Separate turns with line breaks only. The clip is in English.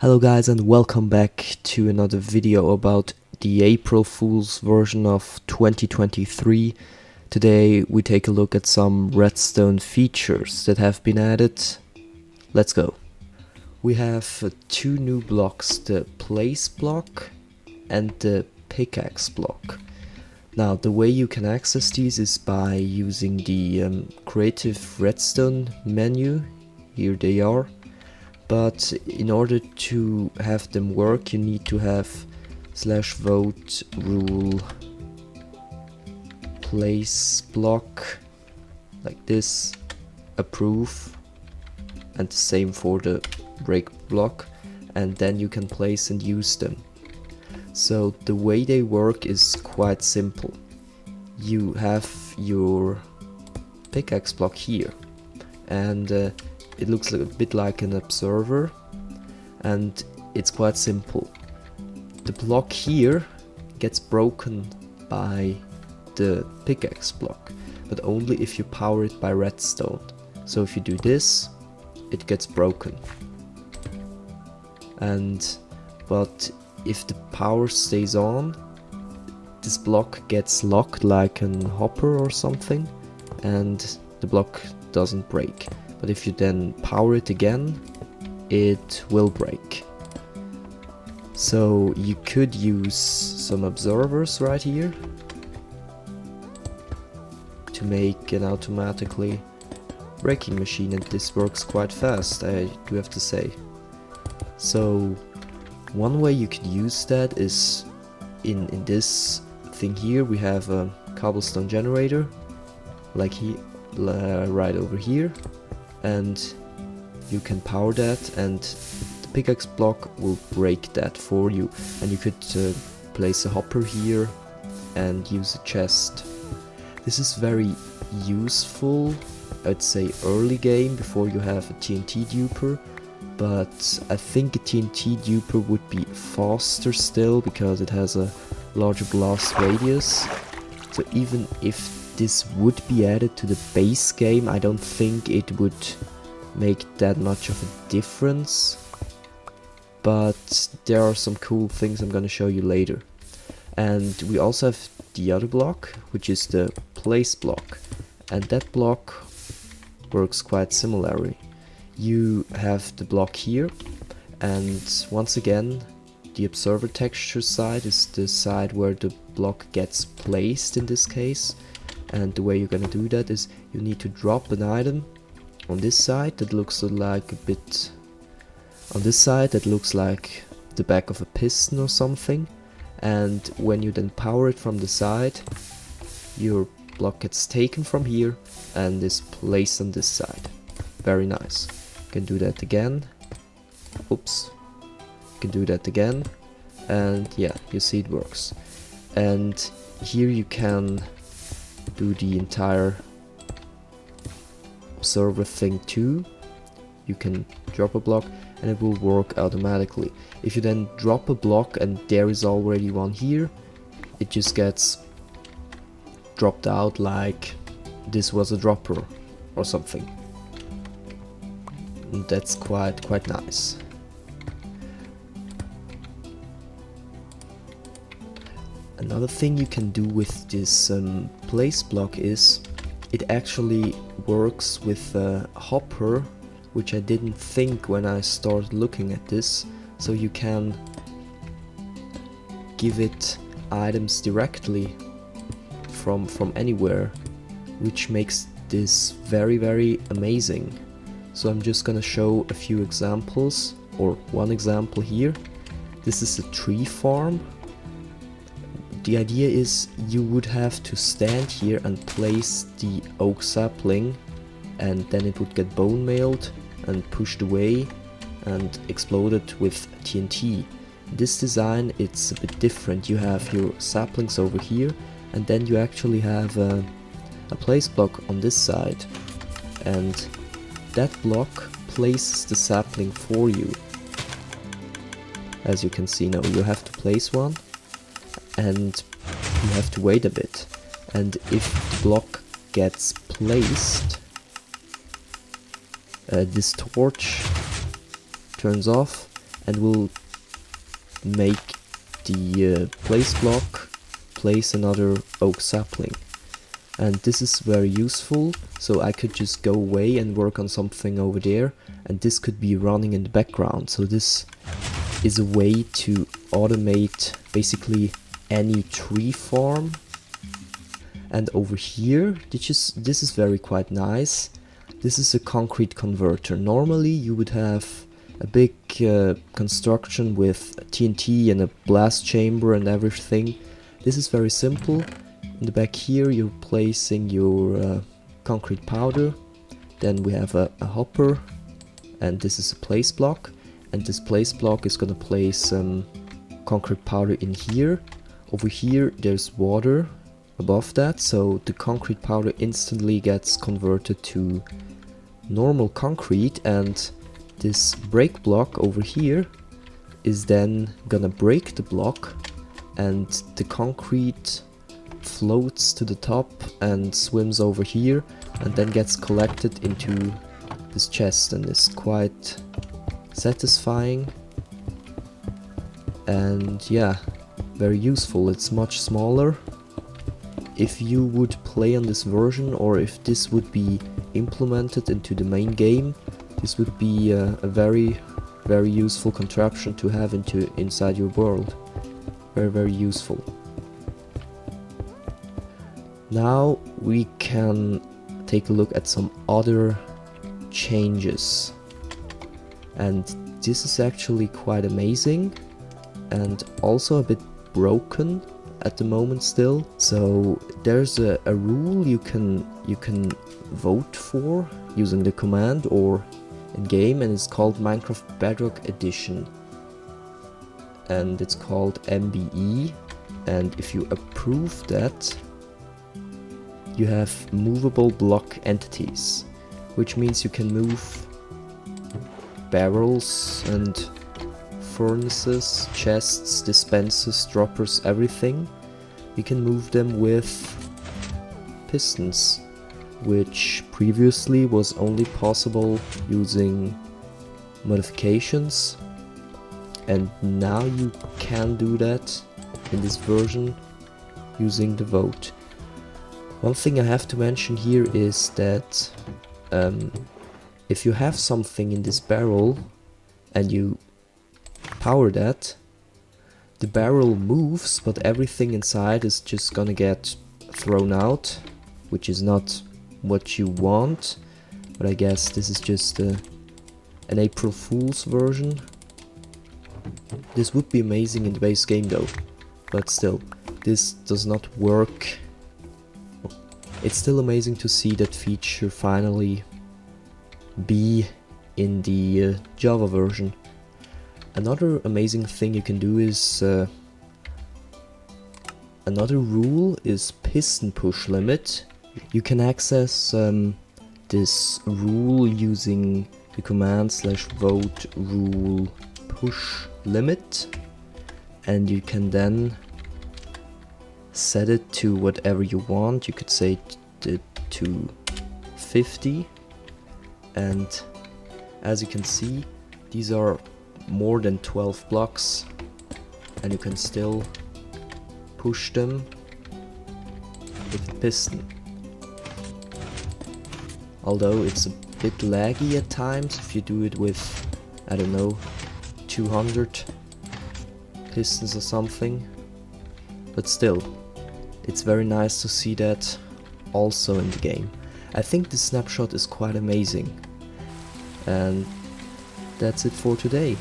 Hello guys and welcome back to another video about the April Fool's version of 2023. Today we take a look at some Redstone features that have been added. Let's go. We have two new blocks, the place block and the pickaxe block. Now the way you can access these is by using the creative Redstone menu. Here they are. But in order to have them work, you need to have /vote rule place block like this, approve, and the same for the break block, and then you can place and use them. So the way they work is quite simple. You have your pickaxe block here, and it looks a bit like an observer, and it's quite simple. The block here gets broken by the pickaxe block, but only if you power it by redstone. So if you do this, it gets broken. But if the power stays on, this block gets locked like an hopper or something, and the block doesn't break. But if you then power it again, it will break. So you could use some observers right here to make an automatically breaking machine, and this works quite fast, I do have to say. So one way you could use that is in this thing here. We have a cobblestone generator like right over here, and you can power that, and the pickaxe block will break that for you. And you could place a hopper here and use a chest. This is very useful, I'd say early game, before you have a TNT duper, but I think a TNT duper would be faster still because it has a larger blast radius. So even if this would be added to the base game, I don't think it would make that much of a difference, but there are some cool things I'm gonna show you later. And we also have the other block, which is the place block, and that block works quite similarly. You have the block here, and once again the observer texture side is the side where the block gets placed in this case. And the way you're gonna do that is you need to drop an item on this side that looks like the back of a piston or something, and when you then power it from the side, your block gets taken from here and is placed on this side. Very nice. You can do that again. Oops. You can do that again, and yeah, you see it works. And here you can do the entire observer thing too. You can drop a block and it will work automatically. If you then drop a block and there is already one here, it just gets dropped out like this was a dropper or something. And that's quite nice. Another thing you can do with this place block is it actually works with a hopper, which I didn't think when I started looking at this. So you can give it items directly from anywhere, which makes this very amazing. So I'm just gonna show a few examples, or one example here. This is a tree farm. The idea is you would have to stand here and place the oak sapling, and then it would get bone mailed and pushed away and exploded with TNT. This design, it's a bit different. You have your saplings over here, and then you actually have a place block on this side, and that block places the sapling for you. As you can see now, you have to place one, and you have to wait a bit, and if the block gets placed, this torch turns off and we'll make the place block place another oak sapling. And this is very useful, so I could just go away and work on something over there, and this could be running in the background. So this is a way to automate basically any tree farm. And over here, this is very quite nice. This is a concrete converter. Normally you would have a big construction with TNT and a blast chamber and everything. This is very simple. In the back here you're placing your concrete powder. Then we have a hopper, and this is a place block. And this place block is gonna place concrete powder in here. Over here there's water above that, so the concrete powder instantly gets converted to normal concrete, and this break block over here is then gonna break the block, and the concrete floats to the top and swims over here and then gets collected into this chest, and it's quite satisfying and yeah, very useful. It's much smaller. If you would play on this version, or if this would be implemented into the main game, this would be a very useful contraption to have inside your world. Very useful. Now we can take a look at some other changes, and this is actually quite amazing and also a bit broken at the moment still. So there's a rule you can vote for using the command or in game, and it's called Minecraft Bedrock Edition, and it's called MBE. And if you approve that, you have movable block entities, which means you can move barrels and furnaces, chests, dispensers, droppers, everything. You can move them with pistons, which previously was only possible using modifications, and now you can do that in this version using the vote. One thing I have to mention here is that if you have something in this barrel and you power that, the barrel moves, but everything inside is just gonna get thrown out, which is not what you want. But I guess this is just an April Fool's version. This would be amazing in the base game though, but still, this does not work. It's still amazing to see that feature finally be in the Java version. Another amazing thing you can do is another rule is piston push limit. You can access this rule using the command /vote rule push limit, and you can then set it to whatever you want. You could say it to 50, and as you can see, these are more than 12 blocks, and you can still push them with the piston. Although it's a bit laggy at times if you do it with, I don't know, 200 pistons or something, but still, it's very nice to see that also in the game. I think the snapshot is quite amazing, and that's it for today.